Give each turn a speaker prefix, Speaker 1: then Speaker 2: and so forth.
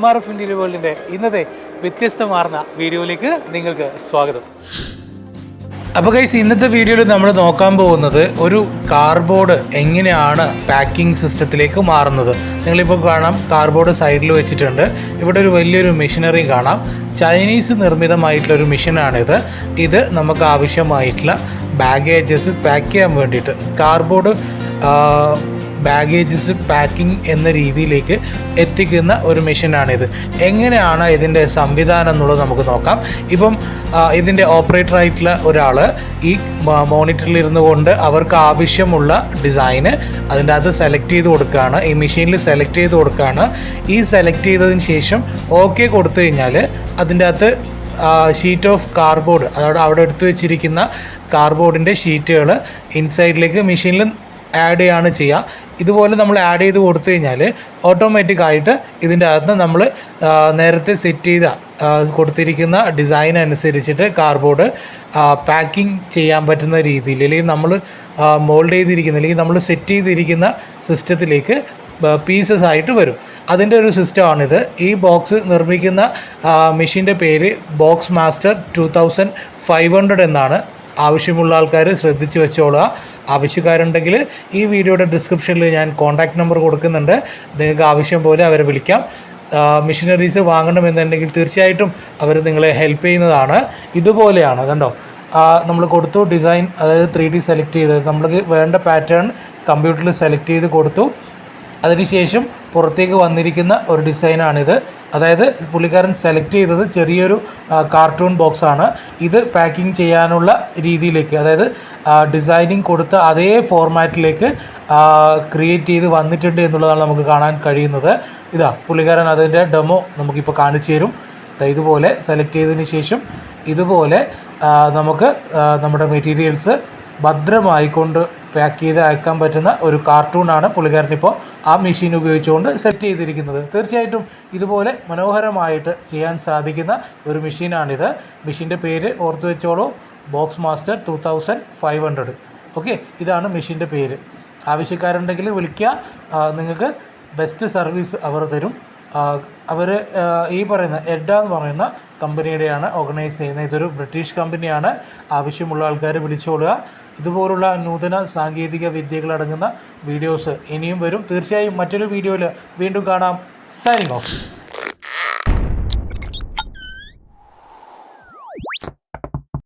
Speaker 1: MRF Interior World ഇന്നത്തെ വ്യത്യസ്തമാർന്ന വീഡിയോയിലേക്ക് നിങ്ങൾക്ക് സ്വാഗതം. അപ്പോൾ ഗൈസ്, ഇന്നത്തെ വീഡിയോയിൽ നമ്മൾ നോക്കാൻ പോകുന്നത് ഒരു കാർഡ്ബോർഡ് എങ്ങനെയാണ് പാക്കിംഗ് സിസ്റ്റത്തിലേക്ക് മാറുന്നത്. നിങ്ങളിപ്പോൾ കാണാം, കാർഡ്ബോർഡ് സൈഡിൽ വെച്ചിട്ടുണ്ട്. ഇവിടെ ഒരു വലിയൊരു മെഷീനറി കാണാം. ചൈനീസ് നിർമ്മിതമായിട്ടുള്ളൊരു മെഷീനാണിത്. ഇത് നമുക്ക് ആവശ്യമായിട്ടുള്ള ബാഗേജസ് പാക്ക് ചെയ്യാൻ വേണ്ടിയിട്ട് കാർഡ്ബോർഡ് ബാഗേജസ് പാക്കിംഗ് എന്ന രീതിയിലേക്ക് എത്തിക്കുന്ന ഒരു മെഷീനാണിത്. എങ്ങനെയാണ് ഇതിൻ്റെ സംവിധാനം എന്നുള്ളത് നമുക്ക് നോക്കാം. ഇപ്പം ഇതിൻ്റെ ഓപ്പറേറ്ററായിട്ടുള്ള ഒരാൾ ഈ മോണിറ്ററിൽ ഇരുന്നു കൊണ്ട് അവർക്ക് ആവശ്യമുള്ള ഡിസൈന് അതിൻ്റെ അത് സെലക്ട് ചെയ്ത് കൊടുക്കുകയാണ്. ഈ മെഷീനിൽ സെലക്ട് ചെയ്ത് കൊടുക്കുകയാണ്. ഈ സെലക്ട് ചെയ്തതിന് ശേഷം ഓക്കെ കൊടുത്തു കഴിഞ്ഞാൽ അതിൻ്റെ അകത്ത് ഷീറ്റ് ഓഫ് കാർഡ്ബോർഡ്, അതോടെ അവിടെ എടുത്തു വെച്ചിരിക്കുന്ന കാർഡ്ബോർഡിൻ്റെ ഷീറ്റുകൾ ഇൻസൈഡിലേക്ക് മെഷീനിൽ ആഡ് ചെയ്യാണ് ചെയ്യുക. ഇതുപോലെ നമ്മൾ ആഡ് ചെയ്ത് കൊടുത്തു കഴിഞ്ഞാൽ ഓട്ടോമാറ്റിക്കായിട്ട് ഇതിൻ്റെ അകത്ത് നമ്മൾ നേരത്തെ സെറ്റ് ചെയ്ത കൊടുത്തിരിക്കുന്ന ഡിസൈൻ അനുസരിച്ചിട്ട് കാർഡ്ബോർഡ് പാക്കിംഗ് ചെയ്യാൻ പറ്റുന്ന രീതിയിൽ, അല്ലെങ്കിൽ നമ്മൾ മോൾഡ് ചെയ്തിരിക്കുന്ന, അല്ലെങ്കിൽ നമ്മൾ സെറ്റ് ചെയ്തിരിക്കുന്ന സിസ്റ്റത്തിലേക്ക് പീസസ് ആയിട്ട് വരും. അതിൻ്റെ ഒരു സിസ്റ്റമാണിത്. ഈ ബോക്സ് നിർമ്മിക്കുന്ന മെഷീൻ്റെ പേര് Boxmaster 2500 എന്നാണ്. ആവശ്യമുള്ള ആൾക്കാർ ശ്രദ്ധിച്ച് വെച്ചോളുക. ആവശ്യക്കാരുണ്ടെങ്കിൽ ഈ വീഡിയോയുടെ ഡിസ്ക്രിപ്ഷനിൽ ഞാൻ കോൺടാക്റ്റ് നമ്പർ കൊടുക്കുന്നുണ്ട്. നിങ്ങൾക്ക് ആവശ്യം പോലെ അവരെ വിളിക്കാം. മെഷീനറീസ് വാങ്ങണമെന്നുണ്ടെങ്കിൽ തീർച്ചയായിട്ടും അവർ നിങ്ങളെ ഹെൽപ്പ് ചെയ്യുന്നതാണ്. ഇതുപോലെയാണ്, കണ്ടോ, നമ്മൾ കൊടുത്തു ഡിസൈൻ, അതായത് 3D സെലക്ട് ചെയ്ത് നമ്മൾക്ക് വേണ്ട പാറ്റേൺ കമ്പ്യൂട്ടറിൽ സെലക്ട് ചെയ്ത് കൊടുത്തു. അതിനുശേഷം പുറത്തേക്ക് വന്നിരിക്കുന്ന ഒരു ഡിസൈനാണിത്. അതായത് പുള്ളിക്കാരൻ സെലക്ട് ചെയ്തത് ചെറിയൊരു കാർട്ടൂൺ ബോക്സാണ്. ഇത് പാക്കിംഗ് ചെയ്യാനുള്ള രീതിയിലേക്ക്, അതായത് ഡിസൈനിങ് കൊടുത്ത അതേ ഫോർമാറ്റിലേക്ക് ക്രിയേറ്റ് ചെയ്ത് വന്നിട്ടുണ്ട് എന്നുള്ളതാണ് നമുക്ക് കാണാൻ കഴിയുന്നത്. ഇതാ പുള്ളിക്കാരൻ അതിൻ്റെ ഡെമോ നമുക്കിപ്പോൾ കാണിച്ചു തരും. ഇതുപോലെ സെലക്ട് ചെയ്തതിന് ശേഷം ഇതുപോലെ നമുക്ക് നമ്മുടെ മെറ്റീരിയൽസ് ഭദ്രമായിക്കൊണ്ട് പാക്ക് ചെയ്ത് അയക്കാൻ പറ്റുന്ന ഒരു കാർട്ടൂണാണ് പുള്ളിക്കാരനിപ്പോൾ ആ മെഷീൻ ഉപയോഗിച്ചുകൊണ്ട് സെറ്റ് ചെയ്തിരിക്കുന്നത്. തീർച്ചയായിട്ടും ഇതുപോലെ മനോഹരമായിട്ട് ചെയ്യാൻ സാധിക്കുന്ന ഒരു മെഷീനാണിത്. മെഷീൻ്റെ പേര് ഓർത്തു വെച്ചോളൂ, Boxmaster 2500. ഓക്കെ, ഇതാണ് മെഷീൻ്റെ പേര്. ആവശ്യക്കാരുണ്ടെങ്കിൽ വിളിക്കുക. നിങ്ങൾക്ക് ബെസ്റ്റ് സർവീസ് അവർ തരും. അവർ ഈ പറയുന്ന എഡ്ഡ എന്ന് പറയുന്ന കമ്പനിയുടെയാണ് ഓർഗനൈസ് ചെയ്യുന്നത്. ഇതൊരു ബ്രിട്ടീഷ് കമ്പനിയാണ്. ആവശ്യമുള്ള ആൾക്കാർ വിളിച്ചോളുക. ഇതുപോലുള്ള നൂതന സാങ്കേതിക വിദ്യകളടങ്ങുന്ന വീഡിയോസ് ഇനിയും വരും. തീർച്ചയായും മറ്റൊരു വീഡിയോയിൽ വീണ്ടും കാണാം. Signing off.